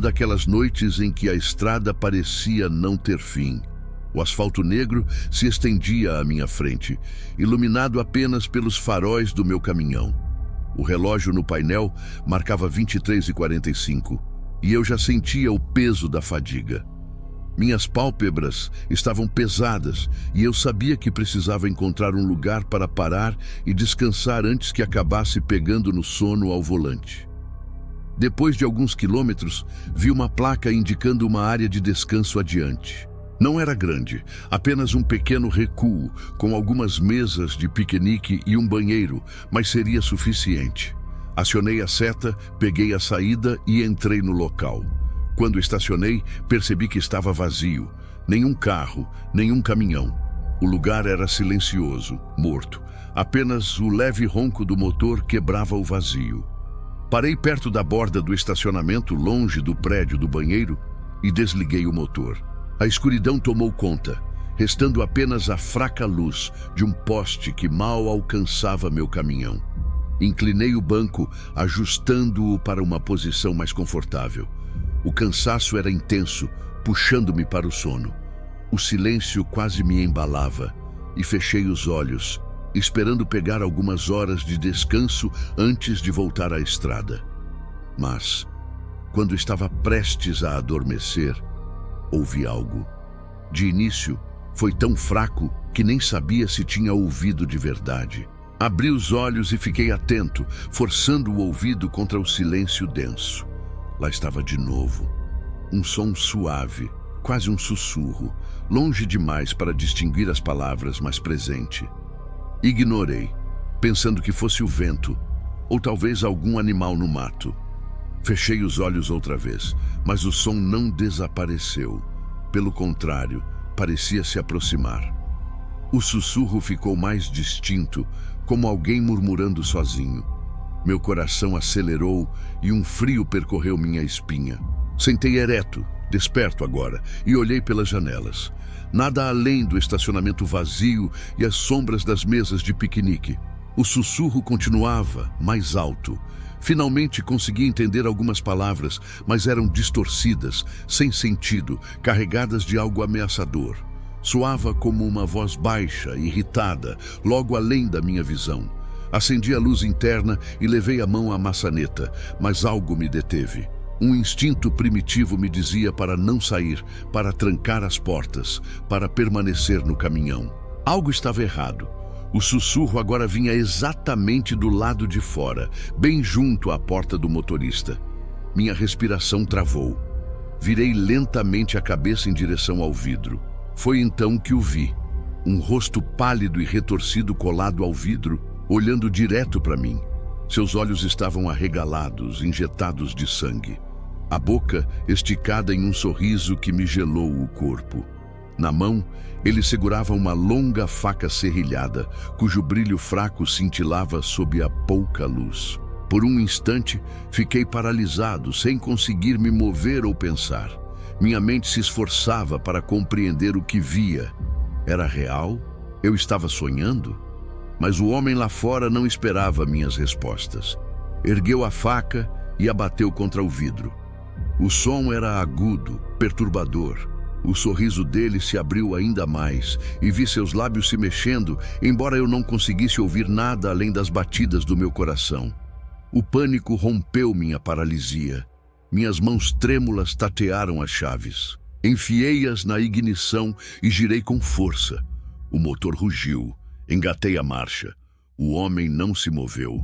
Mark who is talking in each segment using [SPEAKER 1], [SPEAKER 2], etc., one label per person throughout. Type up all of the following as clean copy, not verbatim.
[SPEAKER 1] daquelas noites em que a estrada parecia não ter fim. O asfalto negro se estendia à minha frente, iluminado apenas pelos faróis do meu caminhão. O relógio no painel marcava 23h45 e eu já sentia o peso da fadiga. Minhas pálpebras estavam pesadas e eu sabia que precisava encontrar um lugar para parar e descansar antes que acabasse pegando no sono ao volante. Depois de alguns quilômetros, vi uma placa indicando uma área de descanso adiante. Não era grande, apenas um pequeno recuo, com algumas mesas de piquenique e um banheiro, mas seria suficiente. Acionei a seta, peguei a saída e entrei no local. Quando estacionei, percebi que estava vazio. Nenhum carro, nenhum caminhão. O lugar era silencioso, morto. Apenas o leve ronco do motor quebrava o vazio. Parei perto da borda do estacionamento, longe do prédio do banheiro, e desliguei o motor. A escuridão tomou conta, restando apenas a fraca luz de um poste que mal alcançava meu caminhão. Inclinei o banco, ajustando-o para uma posição mais confortável. O cansaço era intenso, puxando-me para o sono. O silêncio quase me embalava e fechei os olhos, esperando pegar algumas horas de descanso antes de voltar à estrada. Mas, quando estava prestes a adormecer, ouvi algo. De início, foi tão fraco que nem sabia se tinha ouvido de verdade. Abri os olhos e fiquei atento, forçando o ouvido contra o silêncio denso. Lá estava de novo. Um som suave, quase um sussurro, longe demais para distinguir as palavras, mas presente. Ignorei, pensando que fosse o vento, ou talvez algum animal no mato. Fechei os olhos outra vez, mas o som não desapareceu. Pelo contrário, parecia se aproximar. O sussurro ficou mais distinto, como alguém murmurando sozinho. Meu coração acelerou e um frio percorreu minha espinha. Sentei ereto, desperto agora, e olhei pelas janelas. Nada além do estacionamento vazio e as sombras das mesas de piquenique. O sussurro continuava, mais alto. Finalmente consegui entender algumas palavras, mas eram distorcidas, sem sentido, carregadas de algo ameaçador. Soava como uma voz baixa, irritada, logo além da minha visão. Acendi a luz interna e levei a mão à maçaneta, mas algo me deteve. Um instinto primitivo me dizia para não sair, para trancar as portas, para permanecer no caminhão. Algo estava errado. O sussurro agora vinha exatamente do lado de fora, bem junto à porta do motorista. Minha respiração travou. Virei lentamente a cabeça em direção ao vidro. Foi então que o vi. Um rosto pálido e retorcido colado ao vidro, olhando direto para mim. Seus olhos estavam arregalados, injetados de sangue. A boca esticada em um sorriso que me gelou o corpo. Na mão, ele segurava uma longa faca serrilhada, cujo brilho fraco cintilava sob a pouca luz. Por um instante, fiquei paralisado, sem conseguir me mover ou pensar. Minha mente se esforçava para compreender o que via. Era real? Eu estava sonhando? Mas o homem lá fora não esperava minhas respostas. Ergueu a faca e a bateu contra o vidro. O som era agudo, perturbador. O sorriso dele se abriu ainda mais e vi seus lábios se mexendo, embora eu não conseguisse ouvir nada além das batidas do meu coração. O pânico rompeu minha paralisia. Minhas mãos trêmulas tatearam as chaves. Enfiei-as na ignição e girei com força. O motor rugiu. Engatei a marcha. O homem não se moveu.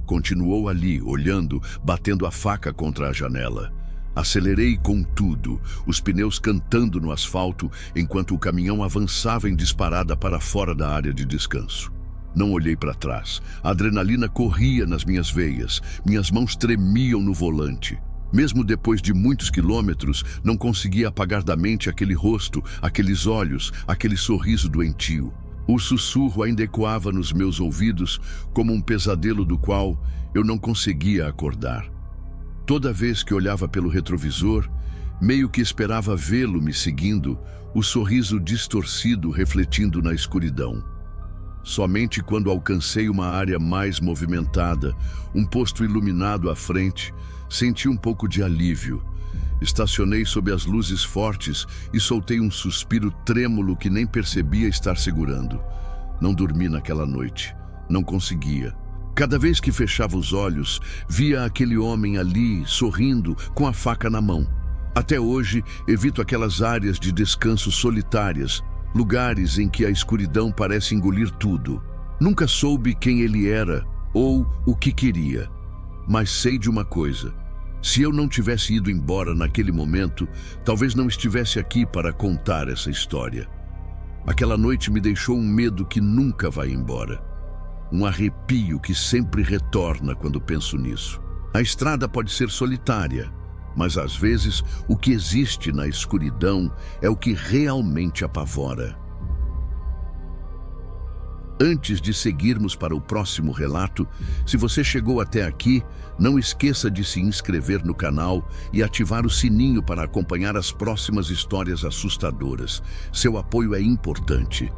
[SPEAKER 1] Continuou ali, olhando, batendo a faca contra a janela. Acelerei com tudo, os pneus cantando no asfalto, enquanto o caminhão avançava em disparada para fora da área de descanso. Não olhei para trás. A adrenalina corria nas minhas veias. Minhas mãos tremiam no volante. Mesmo depois de muitos quilômetros, não conseguia apagar da mente aquele rosto, aqueles olhos, aquele sorriso doentio. O sussurro ainda ecoava nos meus ouvidos como um pesadelo do qual eu não conseguia acordar. Toda vez que olhava pelo retrovisor, meio que esperava vê-lo me seguindo, o sorriso distorcido refletindo na escuridão. Somente quando alcancei uma área mais movimentada, um posto iluminado à frente, senti um pouco de alívio. Estacionei sob as luzes fortes e soltei um suspiro trêmulo que nem percebia estar segurando. Não dormi naquela noite. Não conseguia. Cada vez que fechava os olhos, via aquele homem ali, sorrindo, com a faca na mão. Até hoje, evito aquelas áreas de descanso solitárias, lugares em que a escuridão parece engolir tudo. Nunca soube quem ele era ou o que queria. Mas sei de uma coisa. Se eu não tivesse ido embora naquele momento, talvez não estivesse aqui para contar essa história. Aquela noite me deixou um medo que nunca vai embora. Um arrepio que sempre retorna quando penso nisso. A estrada pode ser solitária, mas às vezes o que existe na escuridão é o que realmente apavora. Antes de seguirmos para o próximo relato, se você chegou até aqui, não esqueça de se inscrever no canal e ativar o sininho para acompanhar as próximas histórias assustadoras. Seu apoio é importante.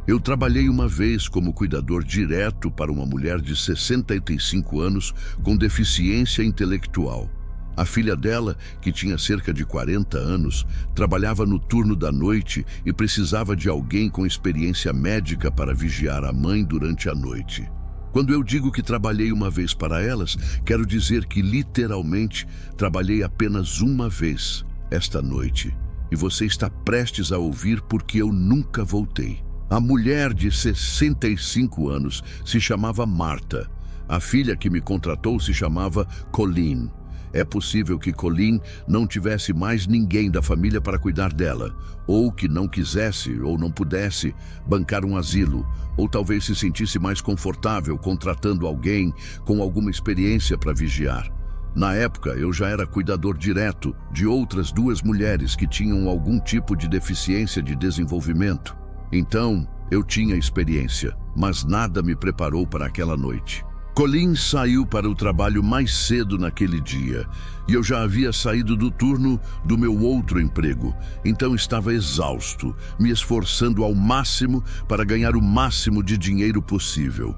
[SPEAKER 1] Eu trabalhei uma vez como cuidador direto para uma mulher de 65 anos com deficiência intelectual. A filha dela, que tinha cerca de 40 anos, trabalhava no turno da noite e precisava de alguém com experiência médica para vigiar a mãe durante a noite. Quando eu digo que trabalhei uma vez para elas, quero dizer que literalmente trabalhei apenas uma vez esta noite. E você está prestes a ouvir porque eu nunca voltei. A mulher de 65 anos se chamava Marta. A filha que me contratou se chamava Colleen. É possível que Colleen não tivesse mais ninguém da família para cuidar dela, ou que não quisesse ou não pudesse bancar um asilo, ou talvez se sentisse mais confortável contratando alguém com alguma experiência para vigiar. Na época, eu já era cuidador direto de outras 2 mulheres que tinham algum tipo de deficiência de desenvolvimento. Então, eu tinha experiência, mas nada me preparou para aquela noite. Colleen saiu para o trabalho mais cedo naquele dia, e eu já havia saído do turno do meu outro emprego, então estava exausto, me esforçando ao máximo para ganhar o máximo de dinheiro possível.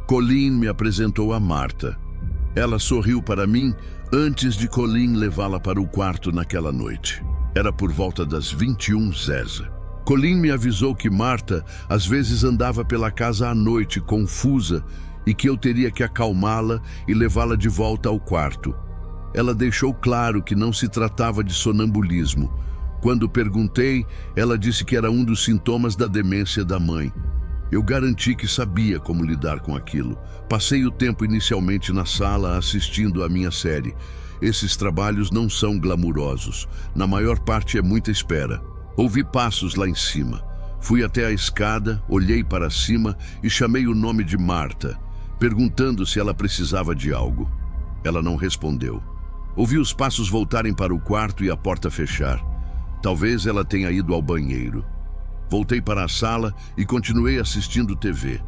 [SPEAKER 1] Colleen me apresentou a Marta. Ela sorriu para mim antes de Colleen levá-la para o quarto naquela noite. Era por volta das 21h. Colleen me avisou que Marta às vezes andava pela casa à noite, confusa, e que eu teria que acalmá-la e levá-la de volta ao quarto. Ela deixou claro que não se tratava de sonambulismo. Quando perguntei, ela disse que era um dos sintomas da demência da mãe. Eu garanti que sabia como lidar com aquilo. Passei o tempo inicialmente na sala assistindo à minha série. Esses trabalhos não são glamurosos. Na maior parte é muita espera. Ouvi passos lá em cima. Fui até a escada, olhei para cima e chamei o nome de Marta, perguntando se ela precisava de algo. Ela não respondeu. Ouvi os passos voltarem para o quarto e a porta fechar. Talvez ela tenha ido ao banheiro. Voltei para a sala e continuei assistindo TV.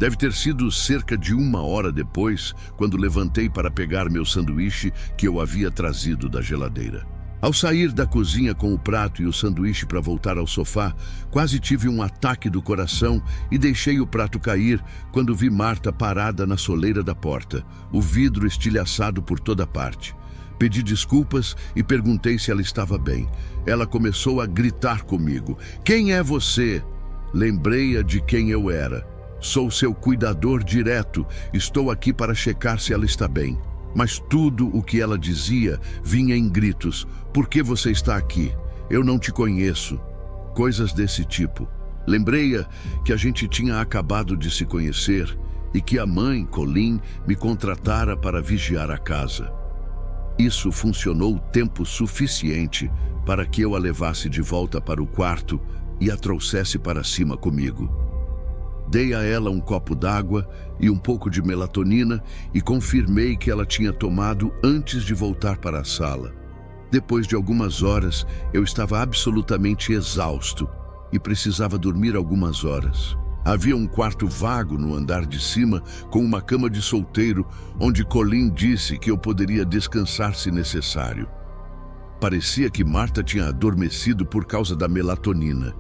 [SPEAKER 1] Deve ter sido cerca de 1 hora depois, quando levantei para pegar meu sanduíche que eu havia trazido da geladeira. Ao sair da cozinha com o prato e o sanduíche para voltar ao sofá, quase tive um ataque do coração e deixei o prato cair quando vi Marta parada na soleira da porta, o vidro estilhaçado por toda parte. Pedi desculpas e perguntei se ela estava bem. Ela começou a gritar comigo. "Quem é você?" Lembrei-a de quem eu era. "Sou seu cuidador direto. Estou aqui para checar se ela está bem." Mas tudo o que ela dizia vinha em gritos. "Por que você está aqui? Eu não te conheço." Coisas desse tipo. Lembrei-a que a gente tinha acabado de se conhecer e que a mãe, Colleen, me contratara para vigiar a casa. Isso funcionou tempo suficiente para que eu a levasse de volta para o quarto e a trouxesse para cima comigo. Dei a ela um copo d'água e um pouco de melatonina e confirmei que ela tinha tomado antes de voltar para a sala. Depois de algumas horas, eu estava absolutamente exausto e precisava dormir algumas horas. Havia um quarto vago no andar de cima com uma cama de solteiro onde Colleen disse que eu poderia descansar se necessário. Parecia que Marta tinha adormecido por causa da melatonina.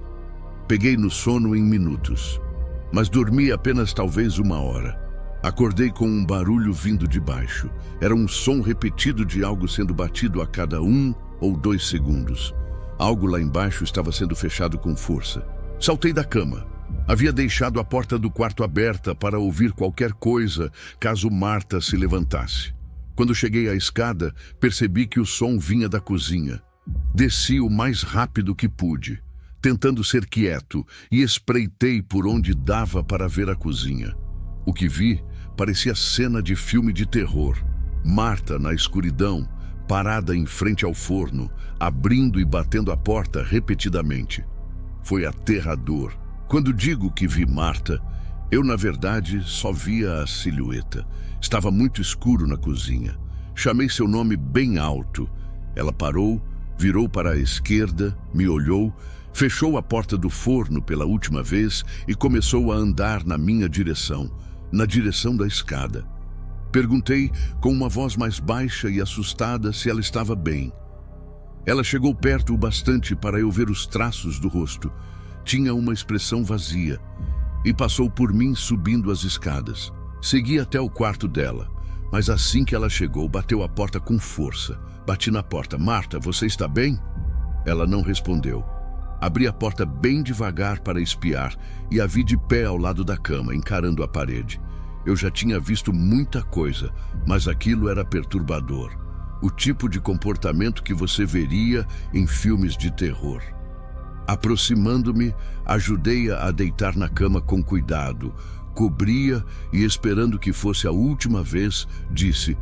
[SPEAKER 1] Peguei no sono em minutos, mas dormi apenas talvez 1 hora. Acordei com um barulho vindo de baixo. Era um som repetido de algo sendo batido a cada 1 ou 2 segundos. Algo lá embaixo estava sendo fechado com força. Saltei da cama. Havia deixado a porta do quarto aberta para ouvir qualquer coisa caso Marta se levantasse. Quando cheguei à escada, percebi que o som vinha da cozinha. Desci o mais rápido que pude, tentando ser quieto, e espreitei por onde dava para ver a cozinha. O que vi parecia cena de filme de terror. Marta, na escuridão, parada em frente ao forno, abrindo e batendo a porta repetidamente. Foi aterrador. Quando digo que vi Marta, eu, na verdade, só via a silhueta. Estava muito escuro na cozinha. Chamei seu nome bem alto. Ela parou, virou para a esquerda, me olhou, fechou a porta do forno pela última vez e começou a andar na minha direção, na direção da escada. Perguntei com uma voz mais baixa e assustada se ela estava bem. Ela chegou perto o bastante para eu ver os traços do rosto. Tinha uma expressão vazia e passou por mim subindo as escadas. Segui até o quarto dela, mas assim que ela chegou, bateu a porta com força. Bati na porta. Marta, você está bem? Ela não respondeu. Abri a porta bem devagar para espiar e a vi de pé ao lado da cama, encarando a parede. Eu já tinha visto muita coisa, mas aquilo era perturbador. O tipo de comportamento que você veria em filmes de terror. Aproximando-me, ajudei-a a deitar na cama com cuidado. Cobria e, esperando que fosse a última vez, disse: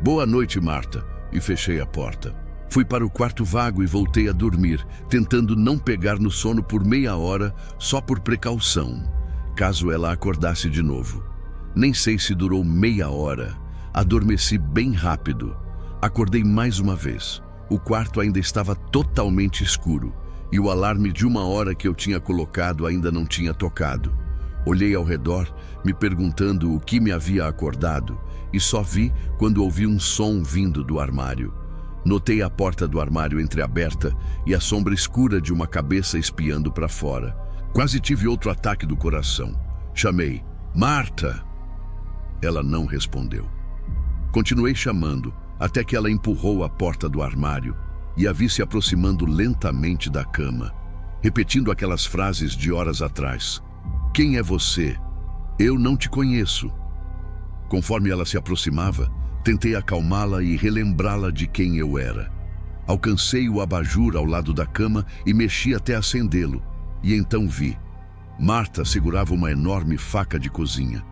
[SPEAKER 1] "Boa noite, Marta", e fechei a porta. Fui para o quarto vago e voltei a dormir, tentando não pegar no sono por meia hora, só por precaução, caso ela acordasse de novo. Nem sei se durou meia hora. Adormeci bem rápido. Acordei mais uma vez. O quarto ainda estava totalmente escuro e o alarme de 1 hora que eu tinha colocado ainda não tinha tocado. Olhei ao redor, me perguntando o que me havia acordado, e só vi quando ouvi um som vindo do armário. Notei a porta do armário entreaberta e a sombra escura de uma cabeça espiando para fora. Quase tive outro ataque do coração. Chamei: "Marta!" Ela não respondeu. Continuei chamando, até que ela empurrou a porta do armário e a vi se aproximando lentamente da cama, repetindo aquelas frases de horas atrás. "Quem é você? Eu não te conheço." Conforme ela se aproximava, tentei acalmá-la e relembrá-la de quem eu era. Alcancei o abajur ao lado da cama e mexi até acendê-lo, e então vi. Marta segurava uma enorme faca de cozinha.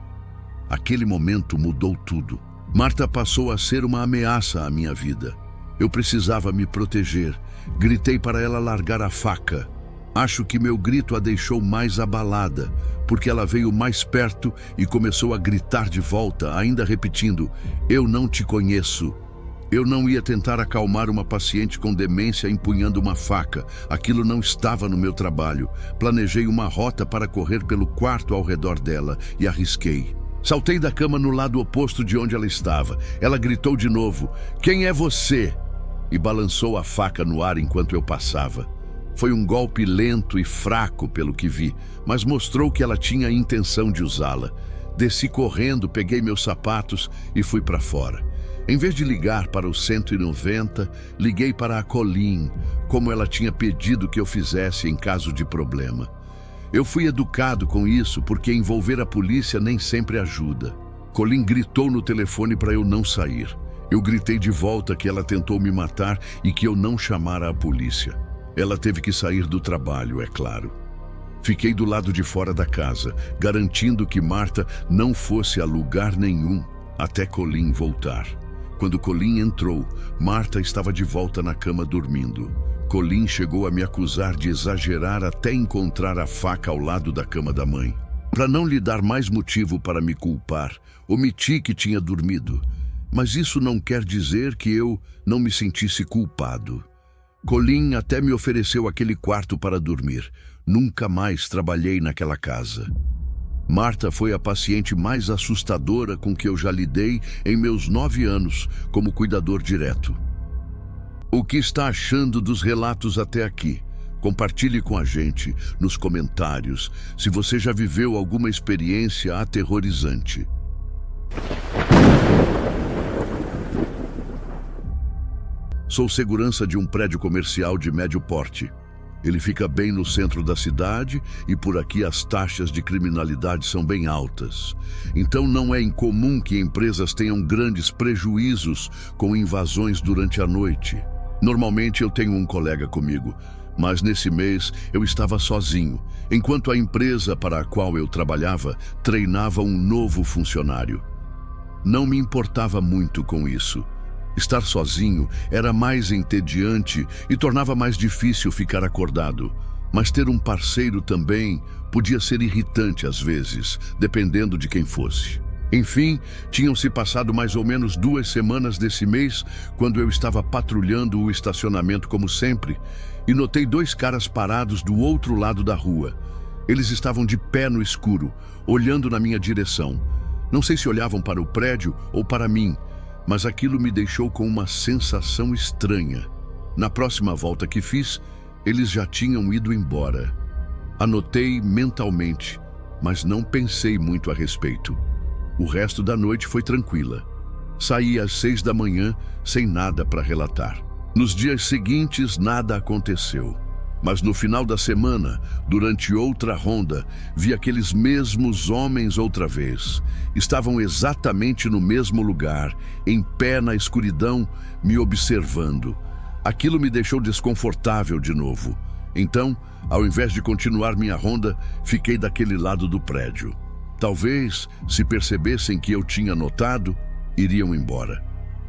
[SPEAKER 1] Aquele momento mudou tudo. Marta passou a ser uma ameaça à minha vida. Eu precisava me proteger. Gritei para ela largar a faca. Acho que meu grito a deixou mais abalada, porque ela veio mais perto e começou a gritar de volta, ainda repetindo: "Eu não te conheço." Eu não ia tentar acalmar uma paciente com demência empunhando uma faca. Aquilo não estava no meu trabalho. Planejei uma rota para correr pelo quarto ao redor dela e arrisquei. Saltei da cama no lado oposto de onde ela estava. Ela gritou de novo: "Quem é você?" e balançou a faca no ar enquanto eu passava. Foi um golpe lento e fraco pelo que vi, mas mostrou que ela tinha a intenção de usá-la. Desci correndo, peguei meus sapatos e fui para fora. Em vez de ligar para o 190, liguei para a Colleen, como ela tinha pedido que eu fizesse em caso de problema. Eu fui educado com isso porque envolver a polícia nem sempre ajuda. Colleen gritou no telefone para eu não sair. Eu gritei de volta que ela tentou me matar e que eu não chamara a polícia. Ela teve que sair do trabalho, é claro. Fiquei do lado de fora da casa, garantindo que Marta não fosse a lugar nenhum até Colleen voltar. Quando Colleen entrou, Marta estava de volta na cama dormindo. Colleen chegou a me acusar de exagerar até encontrar a faca ao lado da cama da mãe. Para não lhe dar mais motivo para me culpar, omiti que tinha dormido. Mas isso não quer dizer que eu não me sentisse culpado. Colleen até me ofereceu aquele quarto para dormir. Nunca mais trabalhei naquela casa. Marta foi a paciente mais assustadora com que eu já lidei em meus 9 anos como cuidador direto. O que está achando dos relatos até aqui? Compartilhe com a gente nos comentários se você já viveu alguma experiência aterrorizante. Sou segurança de um prédio comercial de médio porte. Ele fica bem no centro da cidade e por aqui as taxas de criminalidade são bem altas. Então não é incomum que empresas tenham grandes prejuízos com invasões durante a noite. Normalmente eu tenho um colega comigo, mas nesse mês eu estava sozinho, enquanto a empresa para a qual eu trabalhava treinava um novo funcionário. Não me importava muito com isso. Estar sozinho era mais entediante e tornava mais difícil ficar acordado. Mas ter um parceiro também podia ser irritante às vezes, dependendo de quem fosse. Enfim, tinham-se passado mais ou menos 2 semanas desse mês, quando eu estava patrulhando o estacionamento como sempre, e notei 2 caras parados do outro lado da rua. Eles estavam de pé no escuro, olhando na minha direção. Não sei se olhavam para o prédio ou para mim, mas aquilo me deixou com uma sensação estranha. Na próxima volta que fiz, eles já tinham ido embora. Anotei mentalmente, mas não pensei muito a respeito. O resto da noite foi tranquila. Saí às 6 da manhã sem nada para relatar. Nos dias seguintes, nada aconteceu. Mas no final da semana, durante outra ronda, vi aqueles mesmos homens outra vez. Estavam exatamente no mesmo lugar, em pé na escuridão, me observando. Aquilo me deixou desconfortável de novo. Então, ao invés de continuar minha ronda, fiquei daquele lado do prédio. Talvez, se percebessem que eu tinha notado, iriam embora.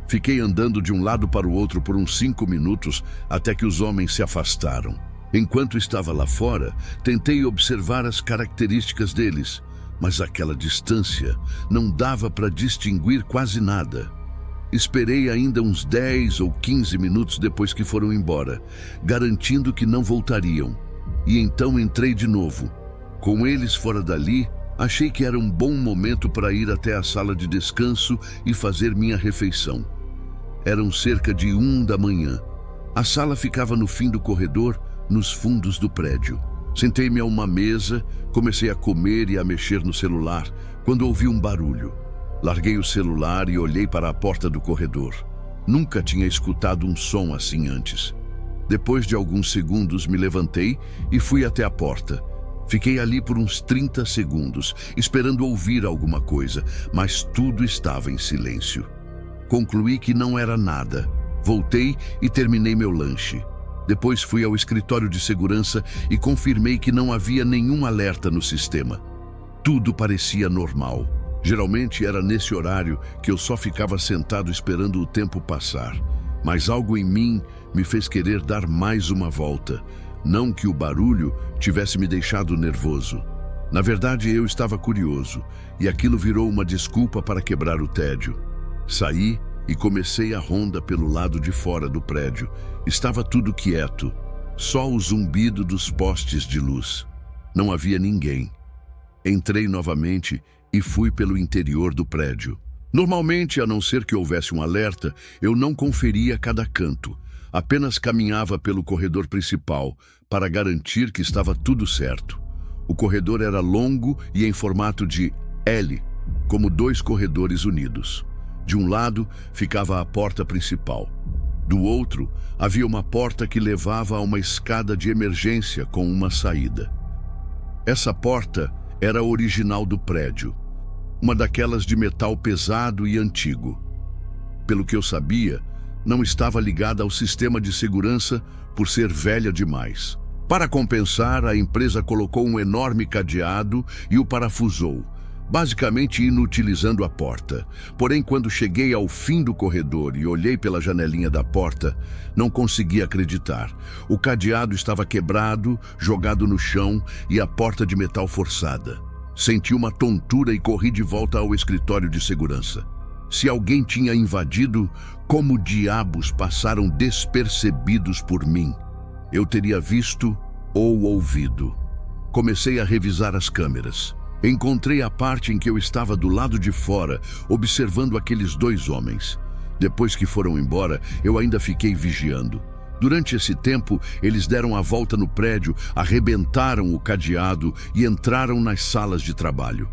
[SPEAKER 1] Fiquei andando de um lado para o outro por uns 5 minutos, até que os homens se afastaram. Enquanto estava lá fora, tentei observar as características deles, mas àquela distância não dava para distinguir quase nada. Esperei ainda uns 10 ou 15 minutos depois que foram embora, garantindo que não voltariam. E então entrei de novo. Com eles fora dali, achei que era um bom momento para ir até a sala de descanso e fazer minha refeição. Eram cerca de 1 da manhã. A sala ficava no fim do corredor, nos fundos do prédio. Sentei-me a uma mesa, comecei a comer e a mexer no celular, quando ouvi um barulho. Larguei o celular e olhei para a porta do corredor. Nunca tinha escutado um som assim antes. Depois de alguns segundos, me levantei e fui até a porta. Fiquei ali por uns 30 segundos, esperando ouvir alguma coisa, mas tudo estava em silêncio. Concluí que não era nada. Voltei e terminei meu lanche. Depois fui ao escritório de segurança e confirmei que não havia nenhum alerta no sistema. Tudo parecia normal. Geralmente era nesse horário que eu só ficava sentado esperando o tempo passar. Mas algo em mim me fez querer dar mais uma volta. Não que o barulho tivesse me deixado nervoso. Na verdade, eu estava curioso, e aquilo virou uma desculpa para quebrar o tédio. Saí e comecei a ronda pelo lado de fora do prédio. Estava tudo quieto, só o zumbido dos postes de luz. Não havia ninguém. Entrei novamente e fui pelo interior do prédio. Normalmente, a não ser que houvesse um alerta, eu não conferia cada canto. Apenas caminhava pelo corredor principal para garantir que estava tudo certo. O corredor era longo e em formato de L, como 2 corredores unidos. De um lado ficava a porta principal. Do outro, havia uma porta que levava a uma escada de emergência com uma saída. Essa porta era a original do prédio, uma daquelas de metal pesado e antigo. Pelo que eu sabia, não estava ligada ao sistema de segurança por ser velha demais. Para compensar, a empresa colocou um enorme cadeado e o parafusou, basicamente inutilizando a porta. Porém, quando cheguei ao fim do corredor e olhei pela janelinha da porta, não consegui acreditar. O cadeado estava quebrado, jogado no chão e a porta de metal forçada. Senti uma tontura e corri de volta ao escritório de segurança. Se alguém tinha invadido, como diabos passaram despercebidos por mim? Eu teria visto ou ouvido. Comecei a revisar as câmeras. Encontrei a parte em que eu estava do lado de fora, observando aqueles 2 homens. Depois que foram embora, eu ainda fiquei vigiando. Durante esse tempo, eles deram a volta no prédio, arrebentaram o cadeado e entraram nas salas de trabalho.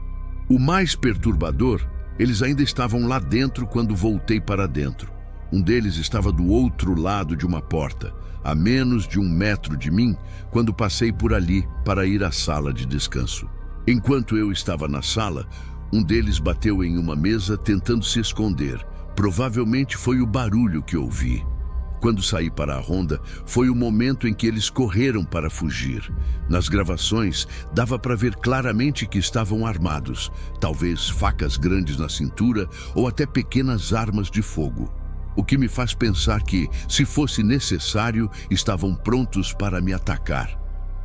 [SPEAKER 1] O mais perturbador Eles ainda estavam lá dentro quando voltei para dentro. Um deles estava do outro lado de uma porta, a menos de 1 metro de mim, quando passei por ali para ir à sala de descanso. Enquanto eu estava na sala, um deles bateu em uma mesa tentando se esconder. Provavelmente foi o barulho que ouvi. Quando saí para a ronda, foi o momento em que eles correram para fugir. Nas gravações, dava para ver claramente que estavam armados, talvez facas grandes na cintura ou até pequenas armas de fogo. O que me faz pensar que, se fosse necessário, estavam prontos para me atacar.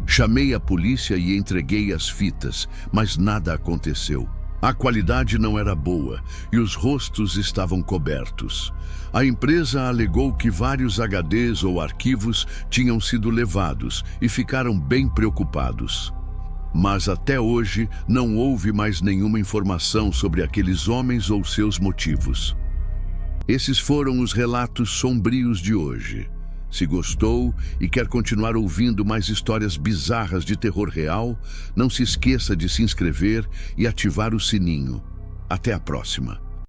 [SPEAKER 1] Chamei a polícia e entreguei as fitas, mas nada aconteceu. A qualidade não era boa e os rostos estavam cobertos. A empresa alegou que vários HDs ou arquivos tinham sido levados e ficaram bem preocupados. Mas até hoje não houve mais nenhuma informação sobre aqueles homens ou seus motivos. Esses foram os relatos sombrios de hoje. Se gostou e quer continuar ouvindo mais histórias bizarras de terror real, não se esqueça de se inscrever e ativar o sininho. Até a próxima!